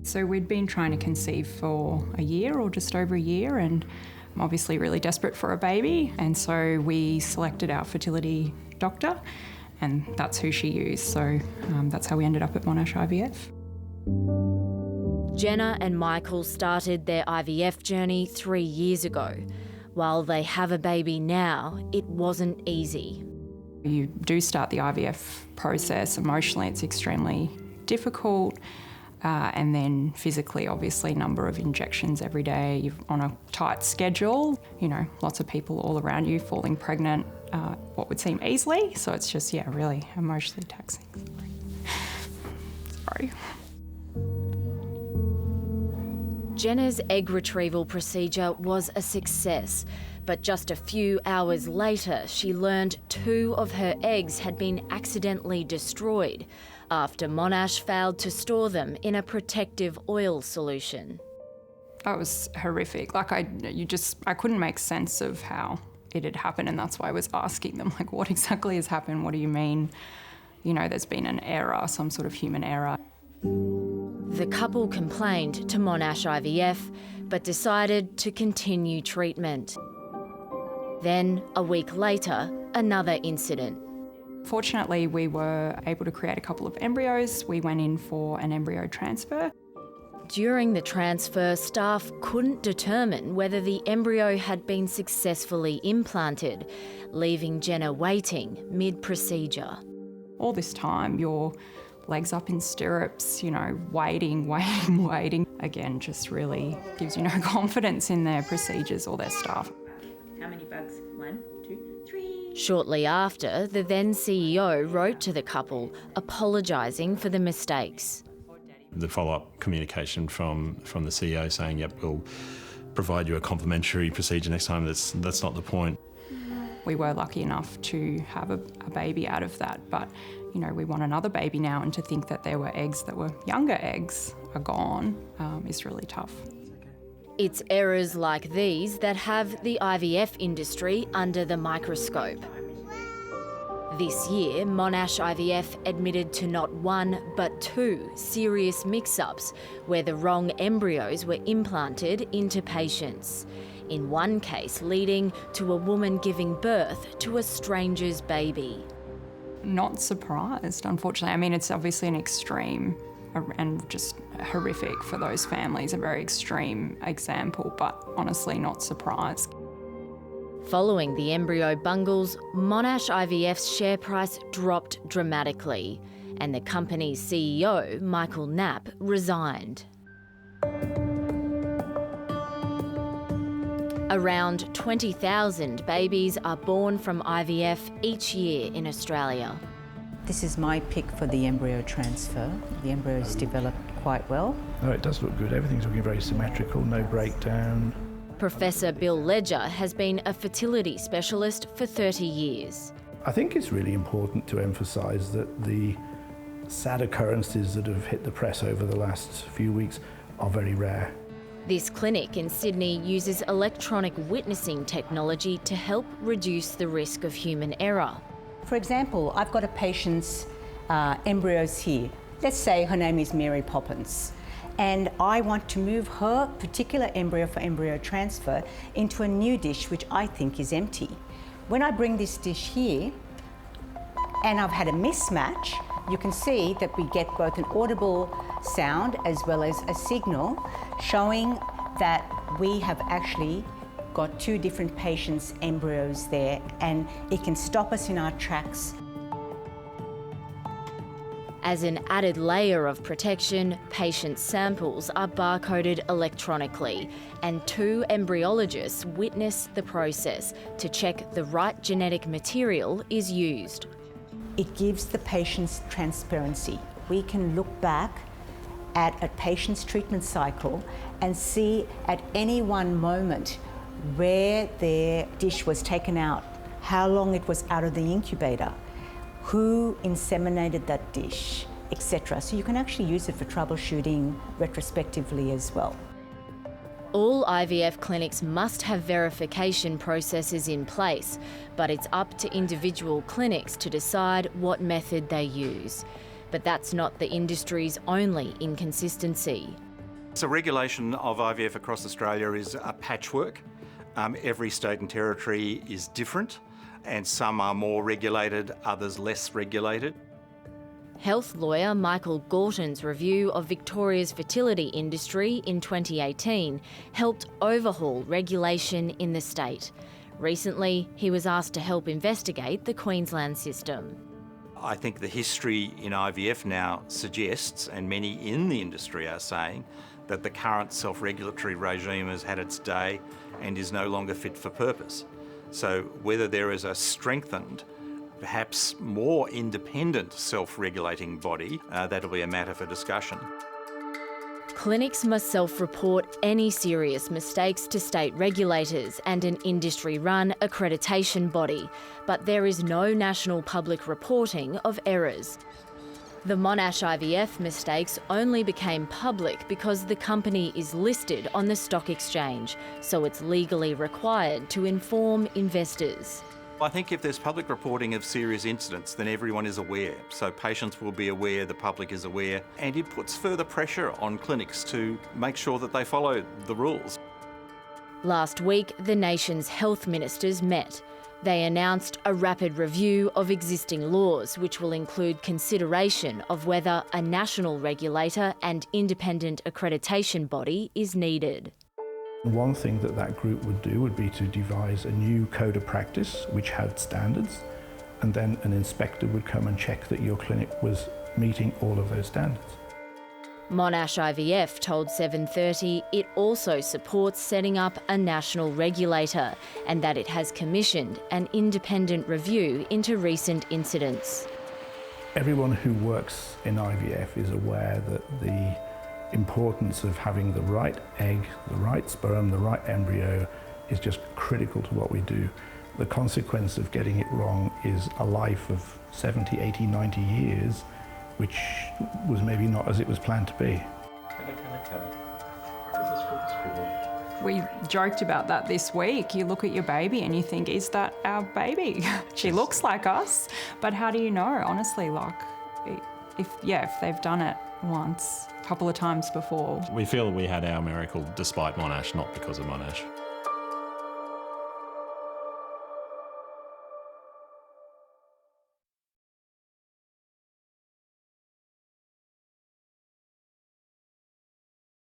So we'd been trying to conceive for a year or just over a year, and obviously really desperate for a baby. And so we selected our fertility doctor, and that's who she used. So that's how we ended up at Monash IVF. Jenna and Michael started their IVF journey 3 years ago. While they have a baby now, it wasn't easy. You do start the IVF process. Emotionally, it's extremely difficult. And then physically, obviously, number of injections every day. You're on a tight schedule. You know, lots of people all around you falling pregnant, what would seem easily. So it's just, really emotionally taxing. Sorry. Jenna's egg retrieval procedure was a success, but just a few hours later, she learned 2 of her eggs had been accidentally destroyed after Monash failed to store them in a protective oil solution. That was horrific. I couldn't make sense of how it had happened, and that's why I was asking them, what exactly has happened? What do you mean? There's been an error, some sort of human error. The couple complained to Monash IVF, but decided to continue treatment. Then, a week later, another incident. Fortunately, we were able to create a couple of embryos. We went in for an embryo transfer. During the transfer, staff couldn't determine whether the embryo had been successfully implanted, leaving Jenna waiting mid-procedure. All this time, your legs up in stirrups, waiting. Again, just really gives you no confidence in their procedures or their staff. How many bugs? 1, 2, 3. Shortly after, the then CEO wrote to the couple, apologising for the mistakes. The follow-up communication from the CEO saying, yep, we'll provide you a complimentary procedure next time, that's not the point. We were lucky enough to have a baby out of that, but we want another baby now, and to think that there were eggs that were younger eggs are gone is really tough. It's errors like these that have the IVF industry under the microscope. This year, Monash IVF admitted to not 1 but 2 serious mix-ups where the wrong embryos were implanted into patients. In one case, leading to a woman giving birth to a stranger's baby. Not surprised, unfortunately. It's obviously an extreme and just horrific for those families, a very extreme example, but honestly not surprised. Following the embryo bungles, Monash IVF's share price dropped dramatically, and the company's CEO, Michael Knapp, resigned. Around 20,000 babies are born from IVF each year in Australia. This is my pick for the embryo transfer. The embryo's developed quite well. Oh, it does look good. Everything's looking very symmetrical, no breakdown. Professor Bill Ledger has been a fertility specialist for 30 years. I think it's really important to emphasise that the sad occurrences that have hit the press over the last few weeks are very rare. This clinic in Sydney uses electronic witnessing technology to help reduce the risk of human error. For example, I've got a patient's embryos here. Let's say her name is Mary Poppins, and I want to move her particular embryo for embryo transfer into a new dish which I think is empty. When I bring this dish here, and I've had a mismatch, you can see that we get both an audible sound as well as a signal showing that we have actually got 2 different patients' embryos there, and it can stop us in our tracks. As an added layer of protection, patient samples are barcoded electronically, and 2 embryologists witness the process to check the right genetic material is used. It gives the patients transparency. We can look back at a patient's treatment cycle and see at any one moment where their dish was taken out, how long it was out of the incubator, who inseminated that dish, etc. So you can actually use it for troubleshooting retrospectively as well. All IVF clinics must have verification processes in place, but it's up to individual clinics to decide what method they use. But that's not the industry's only inconsistency. So regulation of IVF across Australia is a patchwork. Every state and territory is different, and some are more regulated, others less regulated. Health lawyer Michael Gorton's review of Victoria's fertility industry in 2018 helped overhaul regulation in the state. Recently, he was asked to help investigate the Queensland system. I think the history in IVF now suggests, and many in the industry are saying, that the current self-regulatory regime has had its day and is no longer fit for purpose. So whether there is a strengthened, perhaps more independent self-regulating body, that'll be a matter for discussion. Clinics must self-report any serious mistakes to state regulators and an industry-run accreditation body, but there is no national public reporting of errors. The Monash IVF mistakes only became public because the company is listed on the stock exchange, so it's legally required to inform investors. I think if there's public reporting of serious incidents, then everyone is aware. So patients will be aware, the public is aware, and it puts further pressure on clinics to make sure that they follow the rules. Last week, the nation's health ministers met. They announced a rapid review of existing laws, which will include consideration of whether a national regulator and independent accreditation body is needed. One thing that group would do would be to devise a new code of practice which had standards, and then an inspector would come and check that your clinic was meeting all of those standards. Monash IVF told 7:30 it also supports setting up a national regulator and that it has commissioned an independent review into recent incidents. Everyone who works in IVF is aware that the importance of having the right egg, the right sperm, the right embryo is just critical to what we do. The consequence of getting it wrong is a life of 70, 80, 90 years, which was maybe not as it was planned to be. We joked about that this week. You look at your baby and you think, is that our baby? She looks like us, but how do you know? Honestly, if they've done it once, a couple of times before. We feel that we had our miracle despite Monash, not because of Monash.